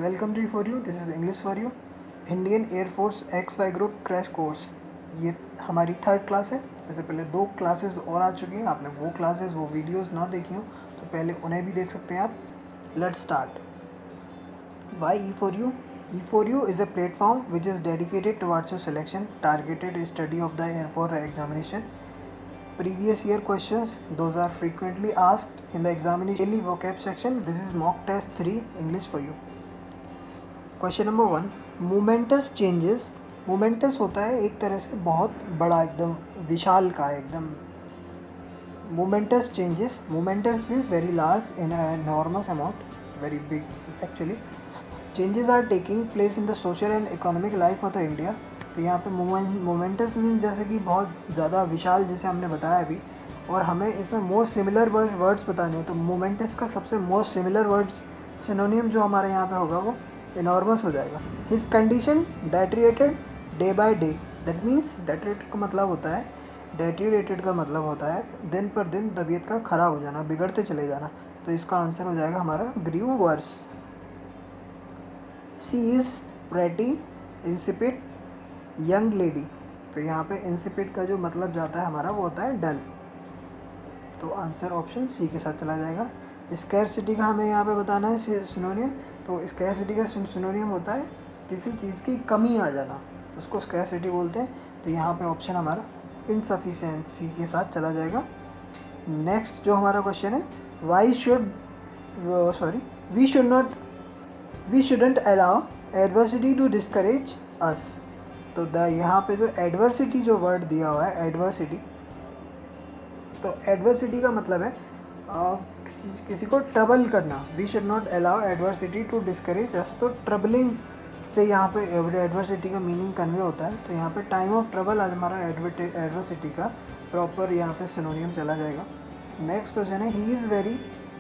Welcome to for you. This is English for you. Indian air force XY group crash course, ये हमारी third class है। इससे पहले 2 classes और आ चुकी हैं। आपने वो क्लासेस वो वीडियोस ना देखी हो तो पहले उन्हें भी देख सकते हैं आप। Let's start. Why E4U is a platform which is dedicated towards your selection, targeted study of the Air Force examination. Previous year questions, those are frequently asked in the examination daily vocab section. This is mock test 3 English for you. Question number 1, moments changes. Moments होता है एक तरह से बहुत बड़ा, एकदम विशाल का, एकदम momentous changes. Momentous means very large in enormous amount, very big actually. Changes are taking place in the social and economic life of the India. तो यहाँ पे मोमेंटस मीन्स जैसे कि बहुत ज़्यादा विशाल, जैसे हमने बताया अभी, और हमें इसमें मोस्ट सिमिलर वर्ड्स बताने हैं। तो मोमेंटस का सबसे मोस्ट सिमिलर वर्ड्स सिनोनियम जो हमारे यहाँ पे होगा वो इनॉर्मस हो जाएगा। His condition deteriorated day by day. That means deteriorated का मतलब होता है दिन पर दिन तबीयत का ख़राब हो जाना, बिगड़ते चले जाना। तो इसका आंसर हो जाएगा हमारा grievous. She is pretty insipid young lady. तो यहाँ पे इंसिपिड का जो मतलब जाता है हमारा वो होता है डल। तो आंसर ऑप्शन सी के साथ चला जाएगा। स्कैरसिटी का हमें यहाँ पे बताना है सिनोनियम। तो स्कैरसिटी का सिनोनियम होता है किसी चीज़ की कमी आ जाना, उसको स्कैरसिटी बोलते हैं। तो यहाँ पे ऑप्शन हमारा इनसफिशिएंसी के साथ चला जाएगा। नेक्स्ट जो हमारा क्वेश्चन है, we shouldn't allow adversity to discourage us. तो यहाँ पे जो एडवर्सिटी जो वर्ड दिया हुआ है एडवर्सिटी, तो एडवर्सिटी का मतलब है किसी को ट्रबल करना। We should not allow adversity to discourage us. तो ट्रबलिंग से यहाँ पे एडवर्सिटी का मीनिंग कन्वे होता है। तो यहाँ पे टाइम ऑफ ट्रबल आज हमारा एडवर्सिटी का प्रॉपर यहाँ पे सिनोनियम चला जाएगा। नेक्स्ट क्वेश्चन है, he is very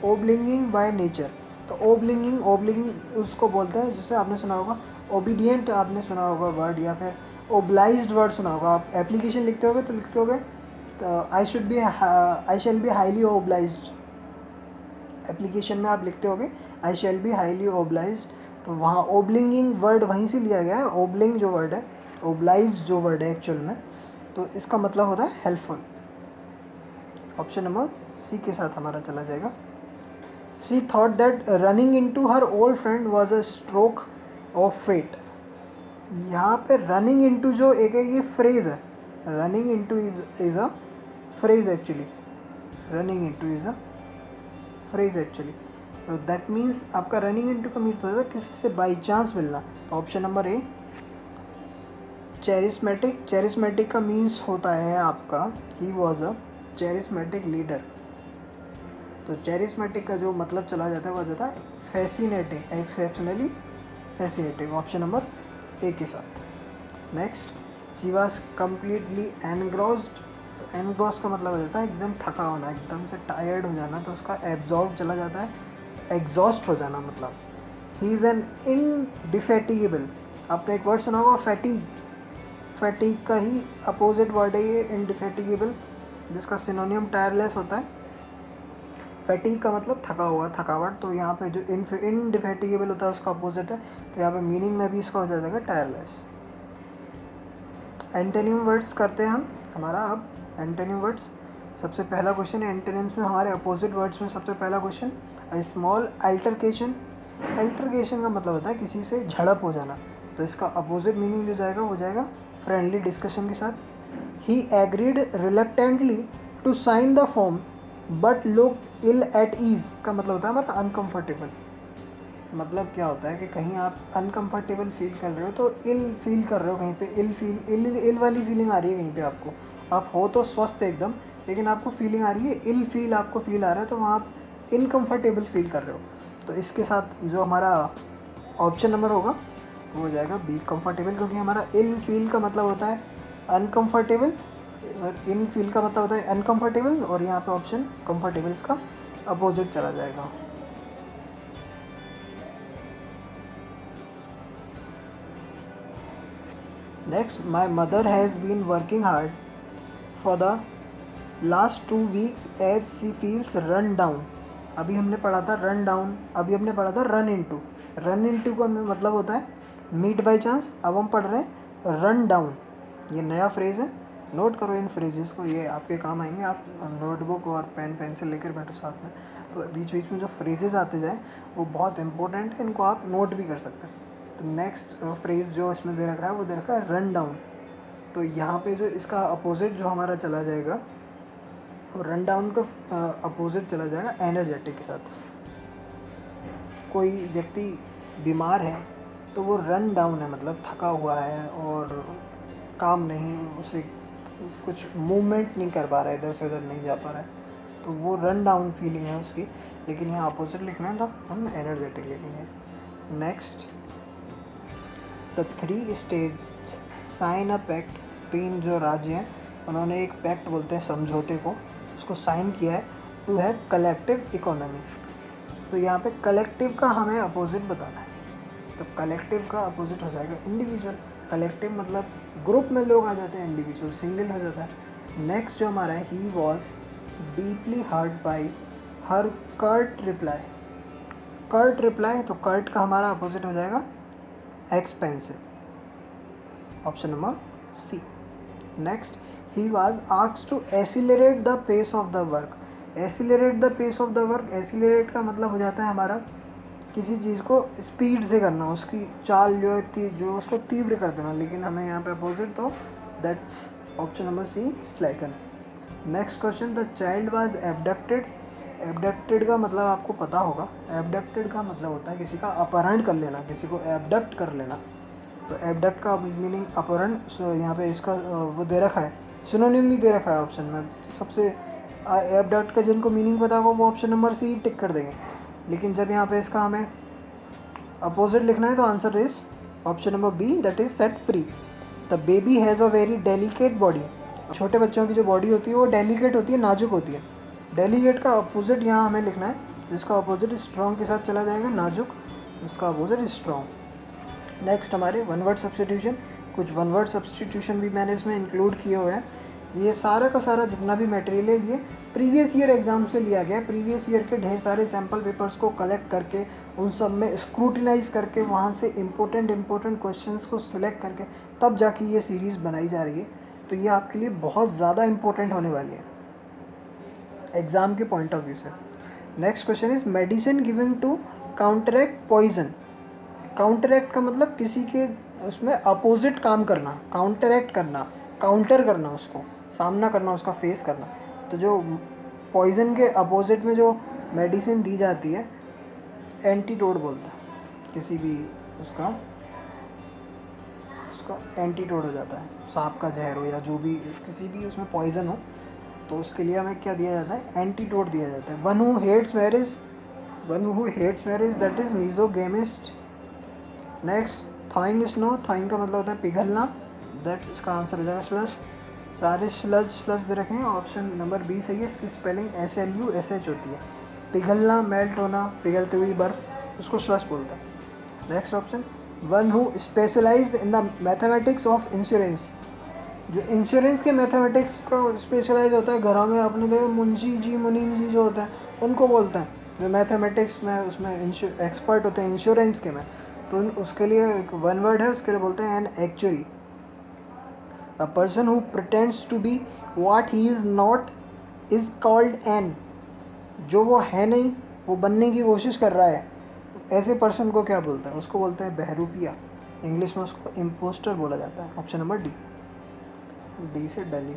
obliging by nature. तो ओब्लिंग उसको बोलते हैं, जैसे आपने सुना होगा ओबीडियंट, आपने सुना होगा वर्ड, या फिर ओब्लाइज्ड वर्ड सुना होगा। आप एप्लीकेशन लिखते होगे तो लिखते होगे I shall be highly obliged. Application में आप लिखते होगे I shall be highly obliged. तो वहाँ ओब्लिंगिंग वर्ड वहीं से लिया गया है। ओब्लिंग जो वर्ड है, ओब्लाइज्ड जो वर्ड है एक्चुअल में, तो इसका मतलब होता है हेल्पफुल। ऑप्शन नंबर सी के साथ हमारा चला जाएगा। She thought that running into her old friend was a stroke of fate. यहाँ पे रनिंग इनटू जो एक है ये फ्रेज है। Running into is a phrase actually. Running into is a phrase actually. तो दैट मीन्स आपका रनिंग इनटू का मीन होता है किसी से बाई चांस मिलना। तो ऑप्शन नंबर ए चेरिस्मेटिक। चेरिस्मेटिक का मीन्स होता है आपका ही वॉज अ चेरिस्मेटिक लीडर। तो चेरिस्मेटिक का जो मतलब चला जाता है वो जाता है fascinating, exceptionally fascinating. Option number A के साथ। Next, she was completely engrossed. Engross का मतलब हो जाता है एकदम थका होना, एकदम से टायर्ड हो जाना। तो उसका एब्जॉर्ब चला जाता है एग्जॉस्ट हो जाना मतलब। He is an indefatigable. आपने एक वर्ड सुना होगा फैटीग। फैटीग का ही अपोजिट वर्ड है ये इनडिफेटिगेबल, जिसका सिनोनियम टायरलेस होता है। फैटीग का मतलब थका हुआ, थकावट। तो यहाँ पे जो इनडिफेटिगेबल होता है उसका अपोजिट है। तो यहाँ पे मीनिंग में भी इसका हो जाएगा टायरलेस। एंटोनिम वर्ड्स करते हैं हम हमारा अब। एंटोनिम वर्ड्स, सबसे पहला क्वेश्चन है एंटोनिम्स में हमारे अपोजिट वर्ड्स में। सबसे पहला क्वेश्चन, स्मॉल अल्टरकेशन। अल्टरकेशन का मतलब होता है किसी से झड़प हो जाना। तो इसका अपोजिट मीनिंग जो जाएगा वो जाएगा फ्रेंडली डिस्कशन के साथ। He agreed reluctantly to sign the form but look ill at ease का मतलब होता है हमारा अनकम्फर्टेबल। मतलब क्या होता है कि कहीं आप अनकम्फर्टेबल फील कर रहे हो, तो इल फील कर रहे हो, कहीं पे इल वाली फीलिंग आ रही है कहीं पे आपको। आप हो तो स्वस्थ एकदम, लेकिन आपको फीलिंग आ रही है इल फील, आपको फील आ रहा है, तो वहाँ आप इनकम्फर्टेबल फील कर रहे हो। तो इसके साथ जो हमारा ऑप्शन नंबर होगा वो हो जाएगा बी, कंफर्टेबल। क्योंकि हमारा इल फील का मतलब होता है अनकम्फर्टेबल और इन फील का मतलब होता है अनकम्फर्टेबल, और यहाँ पे ऑप्शन कंफर्टेबल इसका अपोजिट चला जाएगा। Next, my mother has been working hard for the last 2 weeks as she feels run down. अभी हमने पढ़ा था रन डाउन, अभी हमने पढ़ा था रन इनटू। रन इनटू का मतलब होता है मीट बाय चांस। अब हम पढ़ रहे हैं रन डाउन, ये नया फ्रेज़ है। नोट करो इन फ्रेजेस को, ये आपके काम आएंगे। आप नोटबुक और पेन पेंसिल लेकर बैठो साथ में, तो बीच बीच में जो फ्रेजेस आते जाए वो बहुत इंपॉर्टेंट है, इनको आप नोट भी कर सकते हैं। तो नेक्स्ट फ्रेज़ जो इसमें दे रखा है वो दे रखा है रन डाउन। तो यहाँ पे जो इसका अपोजिट जो हमारा चला जाएगा, रन डाउन का अपोजिट चला जाएगा एनर्जेटिक के साथ। कोई व्यक्ति बीमार है तो वो रन डाउन है, मतलब थका हुआ है और काम नहीं, उसे कुछ मूवमेंट नहीं कर पा रहा है, इधर से उधर नहीं जा पा रहा है, तो वो रन डाउन फीलिंग है उसकी। लेकिन यहाँ अपोजिट लिखना है तो हम एनर्जेटिक लिखेंगे। Next, the 3 stage sign a pact. 3 जो राज्य हैं उन्होंने एक पैक्ट बोलते हैं समझौते को, उसको साइन किया है टू हैव कलेक्टिव इकोनॉमी। तो यहाँ पे कलेक्टिव का हमें अपोजिट बताना है, तो कलेक्टिव का अपोजिट हो जाएगा इंडिविजुअल। कलेक्टिव मतलब ग्रुप में लोग आ जाते हैं, इंडिविजुअल सिंगल हो जाता है। नेक्स्ट जो हमारा है, he was deeply hurt by her curt reply. Curt reply, तो कर्ट का हमारा अपोजिट हो जाएगा expensive, option number C. Next, he was asked to accelerate the pace of the work. Accelerate the pace of the work, accelerate का मतलब हो जाता है हमारा किसी चीज़ को स्पीड से करना, उसकी चाल जो है जो उसको तीव्र कर देना। लेकिन हमें यहाँ पे अपोजिट, तो that's option number C, slacken. Next question, the child was abducted. Abducted का मतलब आपको पता होगा, एबडक्टेड का मतलब होता है किसी का अपहरण कर लेना, किसी को एबडक्ट कर लेना। तो एबडक्ट का मीनिंग अपहरण, यहाँ पे इसका वो दे रखा है, सिनोनिम भी दे रखा है ऑप्शन में। सबसे एबडक्ट का जिनको मीनिंग पता होगा वो ऑप्शन नंबर सी टिक कर देंगे। लेकिन जब यहाँ पे इसका हमें अपोजिट लिखना है तो answer is option number B, that is set free. The baby has a very delicate body. छोटे बच्चों की जो बॉडी होती है वो डेलिकेट होती है, नाजुक होती है। डेलिकेट का अपोजिट यहाँ हमें लिखना है, जिसका अपोजिट स्ट्रॉन्ग के साथ चला जाएगा, नाजुक, इसका अपोजिट स्ट्रॉन्ग। नेक्स्ट हमारे वन वर्ड सब्स्टिट्यूशन। कुछ वन वर्ड सब्स्टिट्यूशन भी मैंने इसमें इंक्लूड किए हुए हैं। ये सारा का सारा जितना भी मटेरियल है ये प्रीवियस ईयर एग्ज़ाम से लिया गया है। प्रीवियस ईयर के ढेर सारे सैम्पल पेपर्स को कलेक्ट करके उन सब में स्क्रूटिनाइज करके वहाँ से इम्पोर्टेंट क्वेश्चंस को सिलेक्ट करके तब जाके ये सीरीज़ बनाई जा रही है। तो ये आपके लिए बहुत ज़्यादा इम्पोर्टेंट होने वाली है एग्ज़ाम के पॉइंट ऑफ व्यू से। Next question is medicine giving to counteract poison. Counteract का मतलब किसी के उसमें अपोजिट काम करना, काउंटरैक्ट करना, काउंटर करना, उसको सामना करना, उसका फेस करना। तो जो पॉइजन के अपोजिट में जो मेडिसिन दी जाती है एंटीडोट बोलता है, किसी भी उसका एंटीडोट हो जाता है। सांप का जहर हो या जो भी किसी भी उसमें पॉइजन हो तो उसके लिए हमें क्या दिया जाता है, एंटीडोट दिया जाता है। One who hates marriage that is misogamist. Next, thawing snow. Thawing का मतलब होता है पिघलना, दैट इसका आंसर हो जाएगा स्लश। सारे स्लज दे रखे हैं, ऑप्शन नंबर बी सही है। इसकी स्पेलिंग SLUSH होती है। पिघलना, मेल्ट होना, पिघलती हुई बर्फ़, उसको स्लश बोलता है। Next option, one who specialize in the mathematics of insurance. जो इंश्योरेंस के मैथमेटिक्स को स्पेशलाइज होता है, घरों में अपने देखो मुंशी जी, मुनीम जी जो होता है उनको बोलते हैं, जो मैथमेटिक्स में उसमें एक्सपर्ट होते हैं इंश्योरेंस के में। तो उसके लिए एक वन वर्ड है, उसके लिए बोलते हैं an actuary. A person who pretends to be what he is not is called an. जो वो है नहीं वो बनने की कोशिश कर रहा है, ऐसे पर्सन को क्या बोलते हैं, उसको बोलते हैं बहरूपिया। इंग्लिश में उसको इम्पोस्टर बोला जाता है। ऑप्शन नंबर डी से दिल्ली।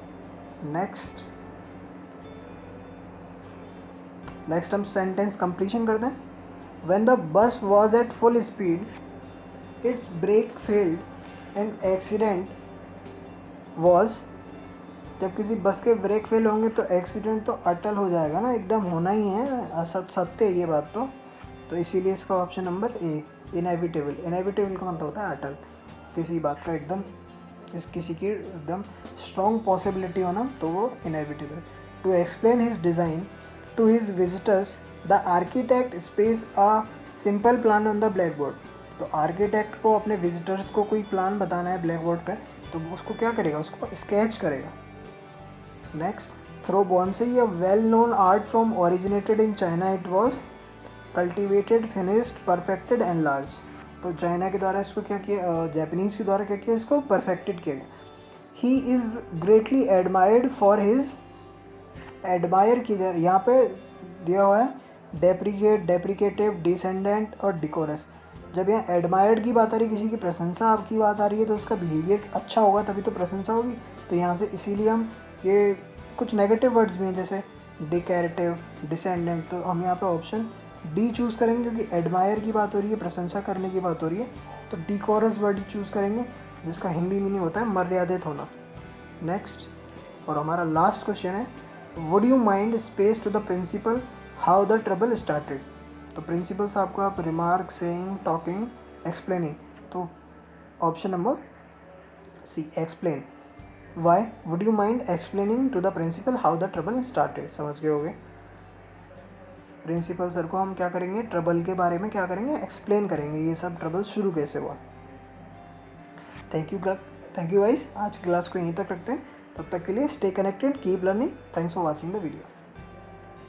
नेक्स्ट हम सेंटेंस कंप्लीशन करते हैं। When the bus was at full speed its brake failed and accident was. जब किसी बस के ब्रेक फेल होंगे तो एक्सीडेंट तो अटल हो जाएगा ना, एकदम होना ही है, सत्य है ये बात। तो इसीलिए इसका option number A, inevitable. Inevitable का मतलब होता है अटल, किसी बात का एकदम किसी की एकदम स्ट्रॉन्ग पॉसिबिलिटी होना, तो वो inevitable. To explain his design to his visitors the architect space a simple plan on the black board. तो आर्किटेक्ट को अपने विजिटर्स को कोई प्लान बताना है ब्लैक बोर्ड पर, तो उसको क्या करेगा, उसको स्केच करेगा। नेक्स्ट, थ्रो बॉन्से a well known art from originated in China. It was cultivated, finished, perfected and large. तो चाइना के द्वारा इसको क्या किया, जापानीज़ के द्वारा क्या किया, इसको परफेक्टेड किया गया. He is greatly admired for his, admire की यहाँ पे दिया हुआ है डेप्रिकेट, डेप्रिकेटिव, डिसेंडेंट और डिकोरस. जब यहाँ एडमायर्ड की बात आ रही है, किसी की प्रशंसा आपकी बात आ रही है, तो उसका बिहेवियर अच्छा होगा तभी तो प्रशंसा होगी. तो यहाँ से इसीलिए हम ये कुछ नेगेटिव वर्ड्स भी हैं जैसे डिकैरेटिव, डिसेंडेंट, तो हम यहाँ पे ऑप्शन डी चूज़ करेंगे क्योंकि एडमायर की बात हो रही है, प्रशंसा करने की बात हो रही है. तो डिकोरस वर्ड चूज़ करेंगे जिसका हिंदी मीनिंग होता है मर्यादित होना. नेक्स्ट और हमारा लास्ट क्वेश्चन है, would you mind space to the principal how the trouble started. तो प्रिंसिपल साहब को आप रिमार्क, सेइंग, टॉकिंग, एक्सप्लेनिंग. तो option number C explain. Why would you mind explaining to the principal how the trouble started. समझ गए होगे. Principal sir को हम क्या करेंगे, ट्रबल के बारे में क्या करेंगे, एक्सप्लेन करेंगे ये सब ट्रबल शुरू कैसे हुआ. Thank you guys. आज क्लास को यहीं तक रखते हैं. तब तक के लिए stay connected, keep learning. Thanks for watching the video.